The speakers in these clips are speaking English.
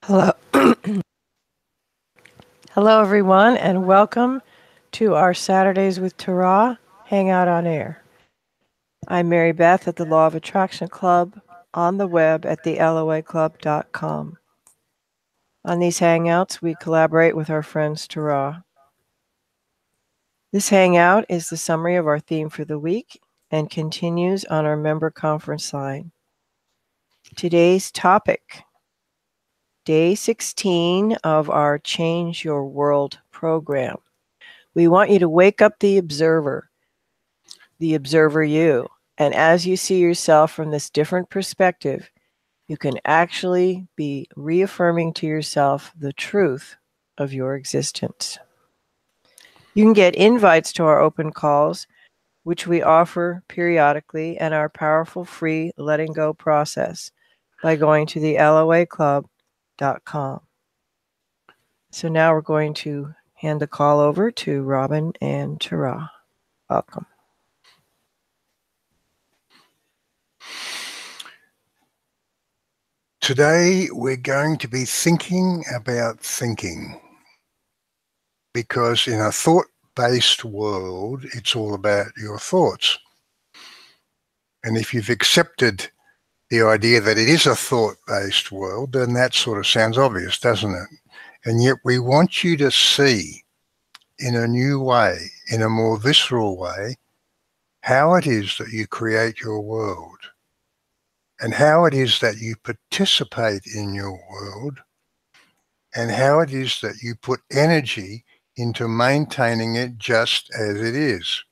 Hello. Hello, everyone, and welcome to our Saturdays with Tara Hangout on Air. I'm Mary Beth at the Law of Attraction Club on the web at theloaclub.com. On these hangouts, we collaborate with our friends Tara. This hangout is the summary of our theme for the week and continues on our member conference line. Today's topic, Day 16 of our Change Your World program. We want you to wake up the observer you. And as you see yourself from this different perspective, you can actually be reaffirming to yourself the truth of your existence. You can get invites to our open calls, which we offer periodically, and our powerful free letting go process by going to the loaclub.com. So now we're going to hand the call over to Robin and Tara. Welcome. Today we're going to be thinking about thinking, because in a thought-based world, it's all about your thoughts. And if you've accepted the idea that it is a thought-based world, then that sort of sounds obvious, doesn't it? And yet we want you to see in a new way, in a more visceral way, how it is that you create your world and how it is that you participate in your world and how it is that you put energy into maintaining it just as it is.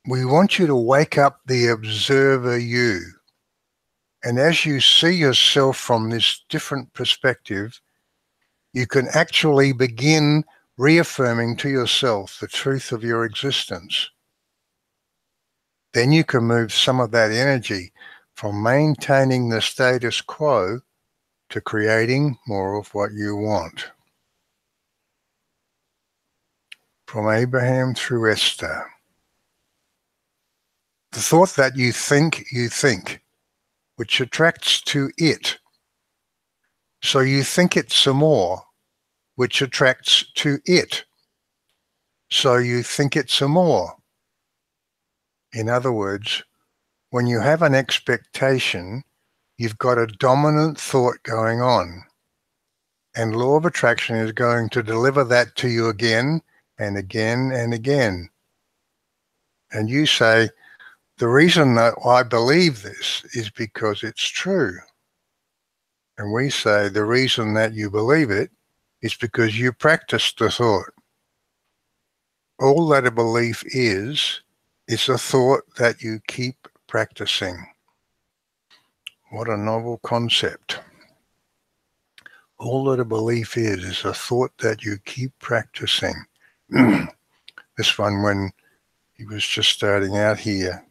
We want you to wake up the observer you. And as you see yourself from this different perspective, you can actually begin reaffirming to yourself the truth of your existence. Then you can move some of that energy from maintaining the status quo to creating more of what you want. From Abraham through Esther. The thought that you think, which attracts to it. So you think it some more, which attracts to it. So you think it some more. In other words, when you have an expectation, you've got a dominant thought going on. And law of attraction is going to deliver that to you again and again and again. And you say, the reason that I believe this is because it's true. And we say the reason that you believe it is because you practiced the thought. All that a belief is a thought that you keep practicing. What a novel concept. All that a belief is a thought that you keep practicing. This one, when he was just starting out here,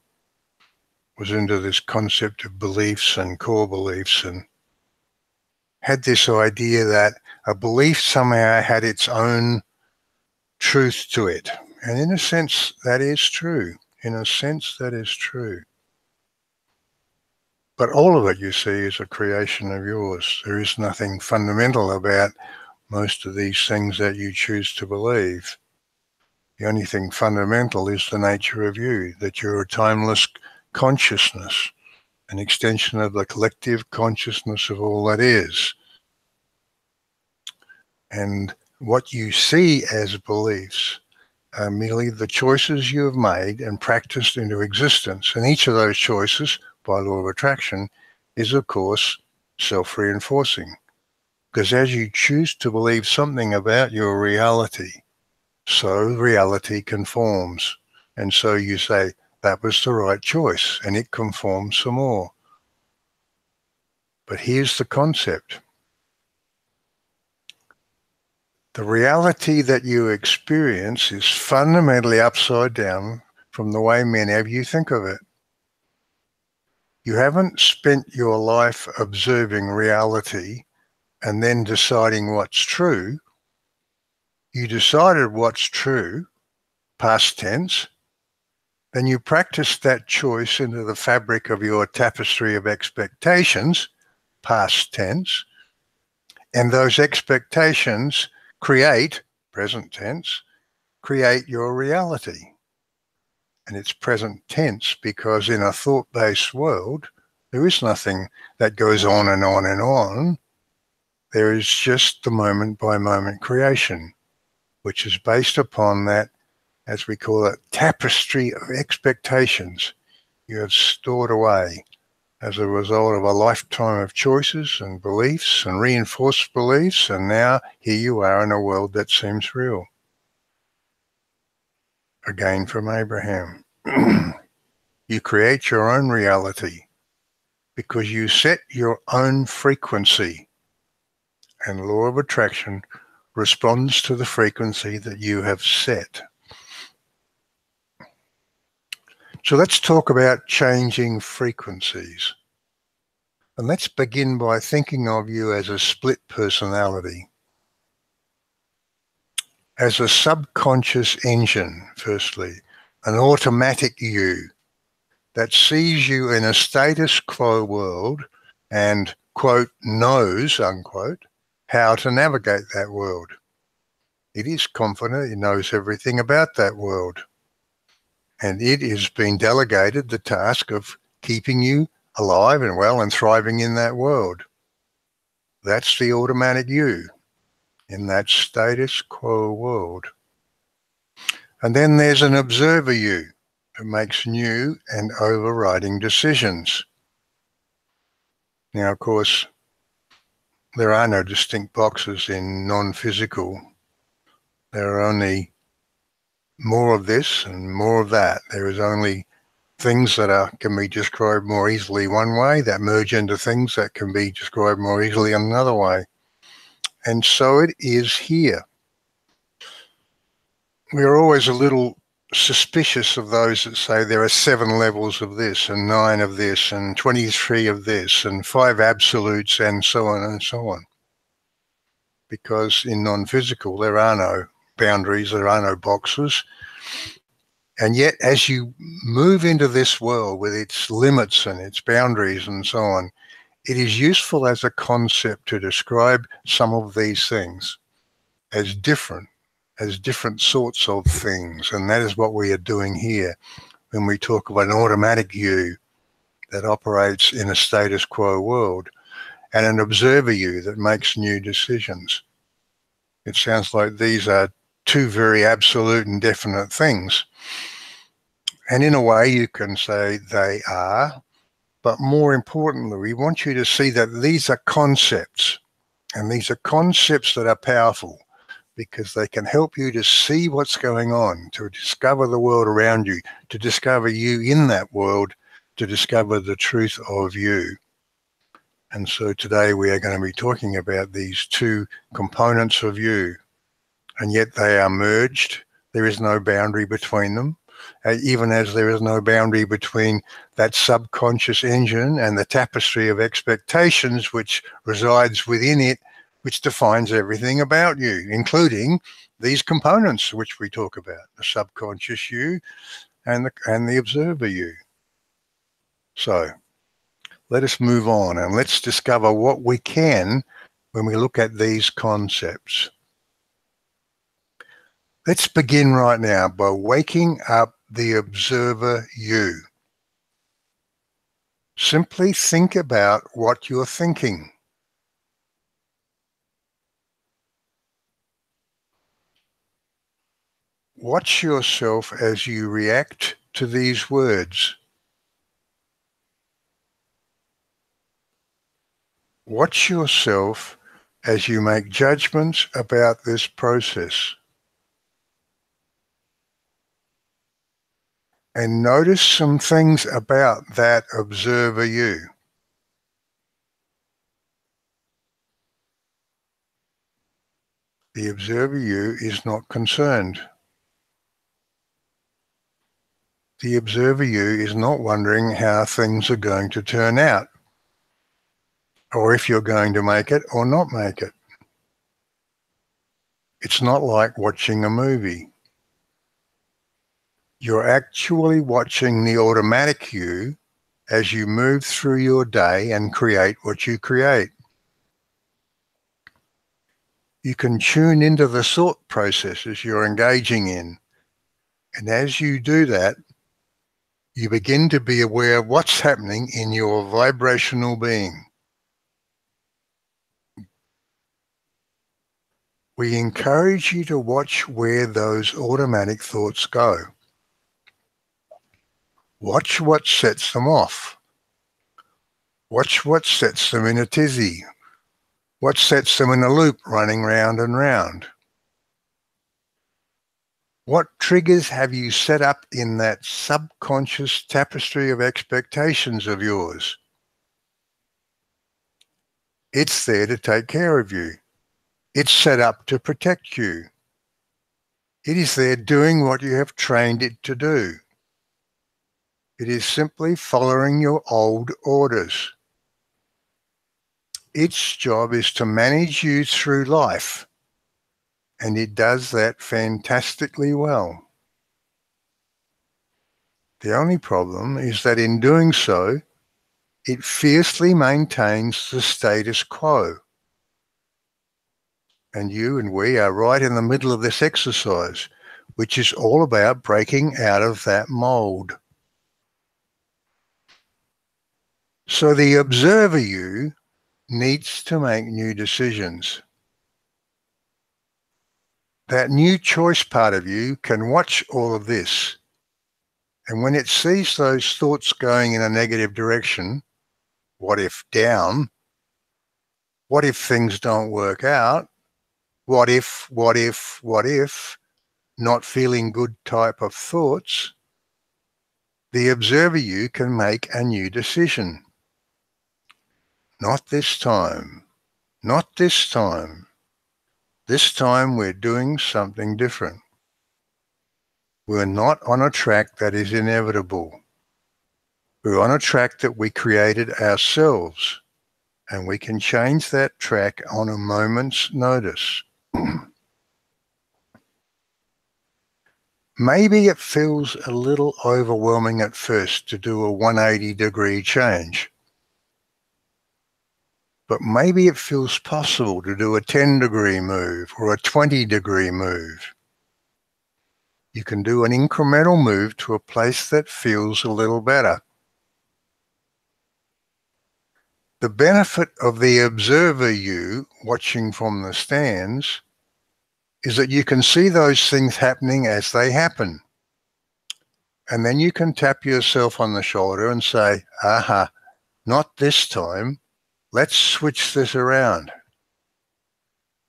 was into this concept of beliefs and core beliefs, and had this idea that a belief somehow had its own truth to it. And in a sense, that is true. In a sense, that is true. But all of it, you see, is a creation of yours. There is nothing fundamental about most of these things that you choose to believe. The only thing fundamental is the nature of you, that you're a timeless consciousness, an extension of the collective consciousness of all that is. And what you see as beliefs are merely the choices you have made and practiced into existence. And each of those choices, by law of attraction, is, of course, self-reinforcing. Because as you choose to believe something about your reality, so reality conforms. And so you say, that was the right choice, and it conforms some more. But here's the concept. The reality that you experience is fundamentally upside down from the way many of you think of it. You haven't spent your life observing reality and then deciding what's true. You decided what's true, past tense, then you practiced that choice into the fabric of your tapestry of expectations, past tense, and those expectations create, present tense, create your reality. And it's present tense because in a thought-based world, there is nothing that goes on and on and on. There is just the moment-by-moment creation, which is based upon that, as we call it, tapestry of expectations you have stored away as a result of a lifetime of choices and beliefs and reinforced beliefs, and now here you are in a world that seems real. Again from Abraham. You create your own reality because you set your own frequency, and law of attraction responds to the frequency that you have set. So let's talk about changing frequencies. And let's begin by thinking of you as a split personality, as a subconscious engine, firstly, an automatic you that sees you in a status quo world and, quote, knows, unquote, how to navigate that world. It is confident it knows everything about that world. And it has been delegated the task of keeping you alive and well and thriving in that world. That's the automatic you in that status quo world. And then there's an observer you who makes new and overriding decisions. Now, of course, there are no distinct boxes in non-physical. There are only more of this and more of that. There is only things that can be described more easily one way that merge into things that can be described more easily another way. And so it is here. We're always a little suspicious of those that say there are 7 levels of this and 9 of this and 23 of this and 5 absolutes and so on and so on. Because in non-physical, there are no boundaries, there are no boxes. And yet, as you move into this world with its limits and its boundaries and so on, it is useful as a concept to describe some of these things as different sorts of things. And that is what we are doing here when we talk of an automatic you that operates in a status quo world and an observer you that makes new decisions. It sounds like these are 2 very absolute and definite things. And in a way, you can say they are, but more importantly, we want you to see that these are concepts, and these are concepts that are powerful because they can help you to see what's going on, to discover the world around you, to discover you in that world, to discover the truth of you. And so today we are going to be talking about these 2 components of you, and yet they are merged. There is no boundary between them. Even as there is no boundary between that subconscious engine and the tapestry of expectations which resides within it, which defines everything about you, including these components which we talk about, the subconscious you and the observer you. So let us move on and let's discover what we can when we look at these concepts. Let's begin right now by waking up the observer you. Simply think about what you're thinking. Watch yourself as you react to these words. Watch yourself as you make judgments about this process. And notice some things about that observer you. The observer you is not concerned. The observer you is not wondering how things are going to turn out, or if you're going to make it or not make it. It's not like watching a movie. You're actually watching the automatic you as you move through your day and create what you create. You can tune into the thought processes you're engaging in. And as you do that, you begin to be aware of what's happening in your vibrational being. We encourage you to watch where those automatic thoughts go. Watch what sets them off. Watch what sets them in a tizzy. What sets them in a loop running round and round. What triggers have you set up in that subconscious tapestry of expectations of yours? It's there to take care of you. It's set up to protect you. It is there doing what you have trained it to do. It is simply following your old orders. Its job is to manage you through life, and it does that fantastically well. The only problem is that in doing so, it fiercely maintains the status quo. And you and we are right in the middle of this exercise, which is all about breaking out of that mold. So the observer you needs to make new decisions. That new choice part of you can watch all of this. And when it sees those thoughts going in a negative direction, what if down? What if things don't work out? What if, not feeling good type of thoughts, the observer you can make a new decision. Not this time. Not this time. This time we're doing something different. We're not on a track that is inevitable. We're on a track that we created ourselves, and we can change that track on a moment's notice. Maybe it feels a little overwhelming at first to do a 180-degree change. But maybe it feels possible to do a 10-degree move or a 20-degree move. You can do an incremental move to a place that feels a little better. The benefit of the observer you watching from the stands is that you can see those things happening as they happen. And then you can tap yourself on the shoulder and say, aha, not this time. Let's switch this around.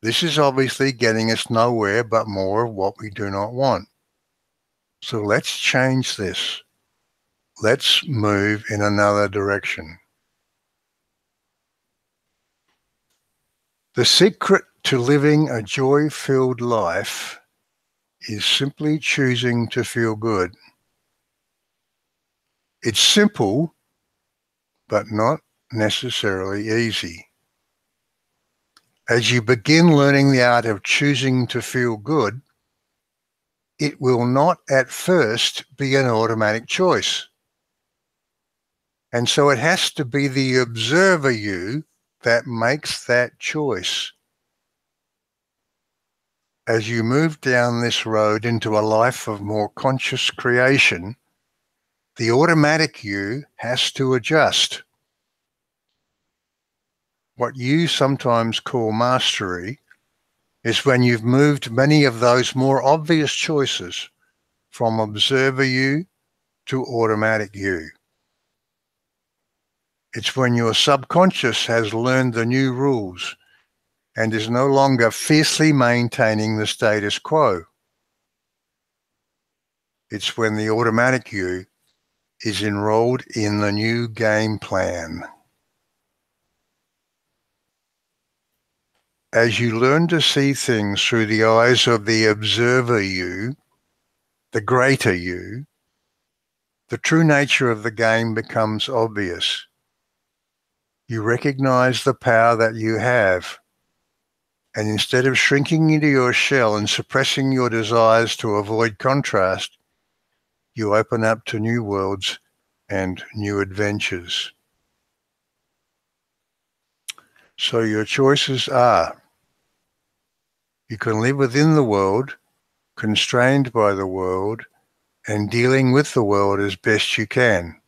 This is obviously getting us nowhere but more of what we do not want. So let's change this. Let's move in another direction. The secret to living a joy-filled life is simply choosing to feel good. It's simple, but not necessarily easy. As you begin learning the art of choosing to feel good, it will not at first be an automatic choice. And so it has to be the observer you that makes that choice. As you move down this road into a life of more conscious creation, the automatic you has to adjust. What you sometimes call mastery is when you've moved many of those more obvious choices from observer you to automatic you. It's when your subconscious has learned the new rules and is no longer fiercely maintaining the status quo. It's when the automatic you is enrolled in the new game plan. As you learn to see things through the eyes of the observer you, the greater you, the true nature of the game becomes obvious. You recognize the power that you have, and instead of shrinking into your shell and suppressing your desires to avoid contrast, you open up to new worlds and new adventures. So your choices are: you can live within the world, constrained by the world, and dealing with the world as best you can.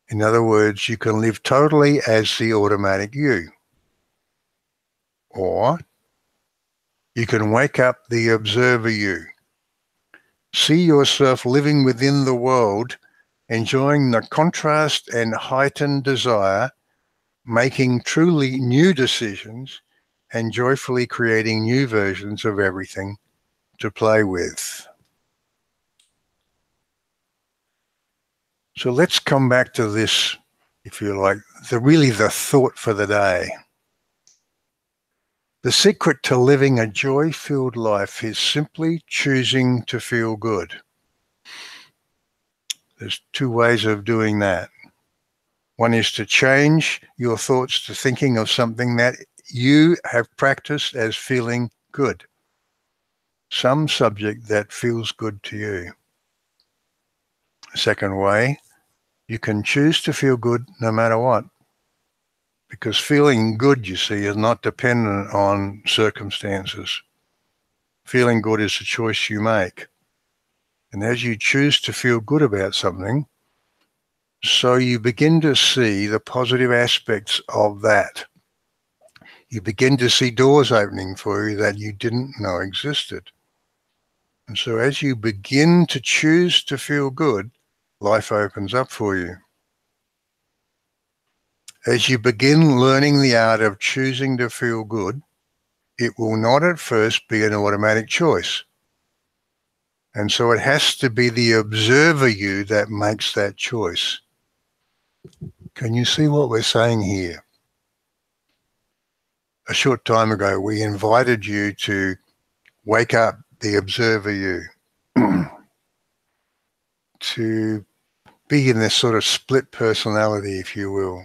In other words, you can live totally as the automatic you. Or you can wake up the observer you. See yourself living within the world, enjoying the contrast and heightened desire, making truly new decisions, and joyfully creating new versions of everything to play with. So let's come back to this, if you like, really the thought for the day. The secret to living a joy-filled life is simply choosing to feel good. There's two ways of doing that. One is to change your thoughts to thinking of something that you have practiced as feeling good. Some subject that feels good to you. Second way, you can choose to feel good no matter what. Because feeling good, you see, is not dependent on circumstances. Feeling good is a choice you make. And as you choose to feel good about something, so you begin to see the positive aspects of that. You begin to see doors opening for you that you didn't know existed. And so as you begin to choose to feel good, life opens up for you. As you begin learning the art of choosing to feel good, it will not at first be an automatic choice. And so it has to be the observer you that makes that choice. Can you see what we're saying here? A short time ago, we invited you to wake up the observer you, to be in this sort of split personality, if you will,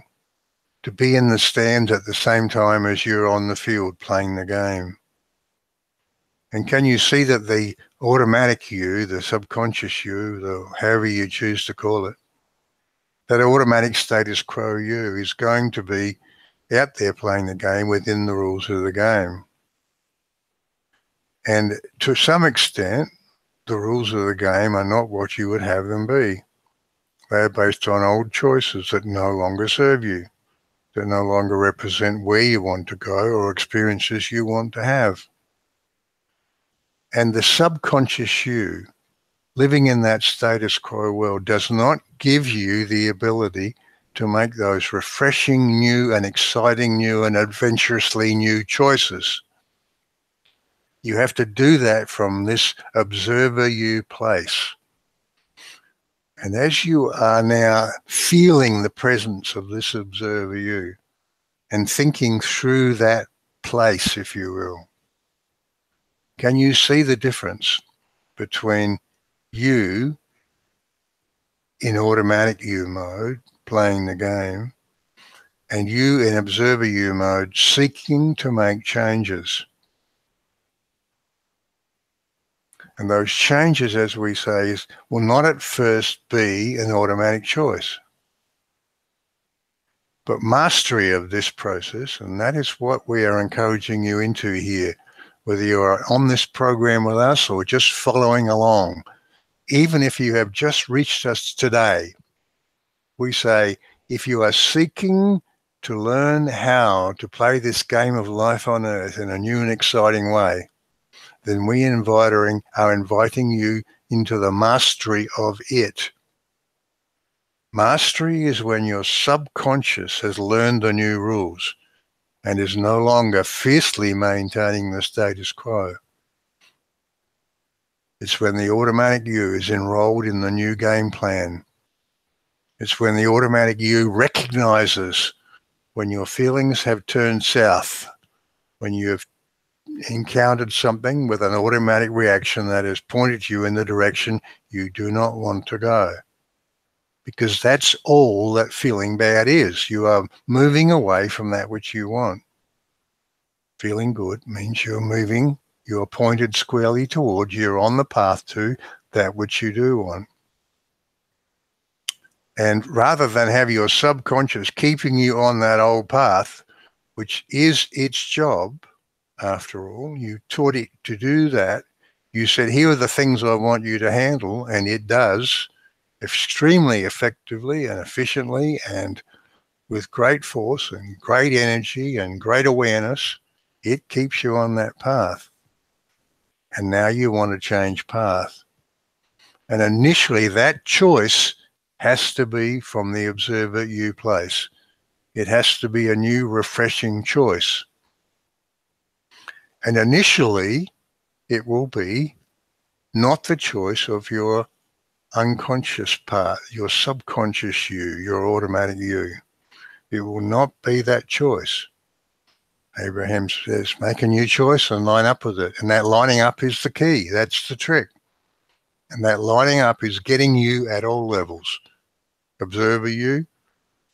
to be in the stands at the same time as you're on the field playing the game. And can you see that the automatic you, the subconscious you, however you choose to call it, that automatic status quo you is going to be out there playing the game within the rules of the game. And to some extent, the rules of the game are not what you would have them be. They are based on old choices that no longer serve you, that no longer represent where you want to go or experiences you want to have. And the subconscious you, living in that status quo world, does not give you the ability to make those refreshing new and exciting new and adventurously new choices. You have to do that from this observer you place. And as you are now feeling the presence of this observer you and thinking through that place, if you will, can you see the difference between you in automatic you mode, playing the game, and you in observer you mode, seeking to make changes? And those changes, as we say, will not at first be an automatic choice. But mastery of this process, and that is what we are encouraging you into here, whether you are on this program with us or just following along, even if you have just reached us today, we say, if you are seeking to learn how to play this game of life on earth in a new and exciting way, then we are inviting you into the mastery of it. Mastery is when your subconscious has learned the new rules and is no longer fiercely maintaining the status quo. It's when the automatic you is enrolled in the new game plan. It's when the automatic you recognizes when your feelings have turned south, when you have encountered something with an automatic reaction that has pointed you in the direction you do not want to go. Because that's all that feeling bad is. You are moving away from that which you want. Feeling good means you're pointed squarely towards, you're on the path to that which you do want. And rather than have your subconscious keeping you on that old path, which is its job, after all, you taught it to do that. You said, here are the things I want you to handle, and it does extremely effectively and efficiently and with great force and great energy and great awareness. It keeps you on that path. And now you want to change path. And initially that choice has to be from the observer you place. It has to be a new, refreshing choice. And initially, it will be not the choice of your unconscious part, your subconscious you, your automatic you. It will not be that choice. Abraham says, make a new choice and line up with it. And that lining up is the key. That's the trick. And that lining up is getting you at all levels. Observer you,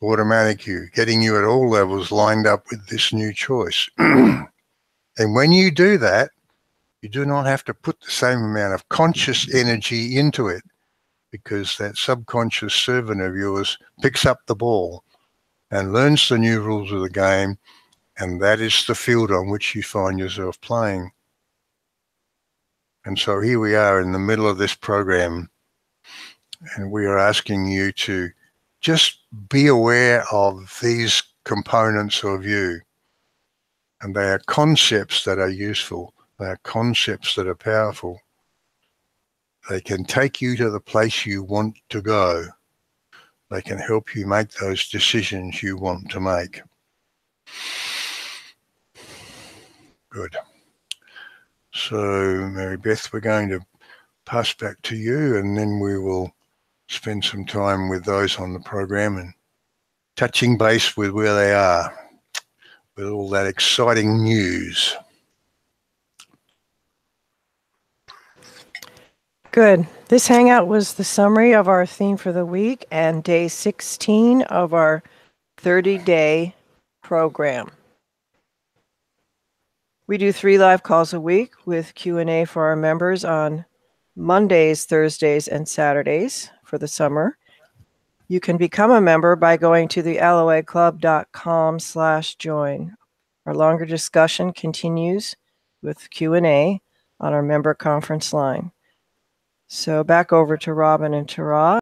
automatic you, getting you at all levels lined up with this new choice. And when you do that, you do not have to put the same amount of conscious energy into it, because that subconscious servant of yours picks up the ball and learns the new rules of the game, and that is the field on which you find yourself playing. And so here we are in the middle of this program, and we are asking you to just be aware of these components of you. And they are concepts that are useful. They are concepts that are powerful. They can take you to the place you want to go. They can help you make those decisions you want to make. Good. So, Mary Beth, we're going to pass back to you, and then we will spend some time with those on the program and touching base with where they are with all that exciting news. Good. This hangout was the summary of our theme for the week and day 16 of our 30-day program. We do 3 live calls a week with Q&A for our members on Mondays, Thursdays, and Saturdays for the summer. You can become a member by going to the loaclub.com/join. Our longer discussion continues with Q&A on our member conference line. So back over to Robin and Tara.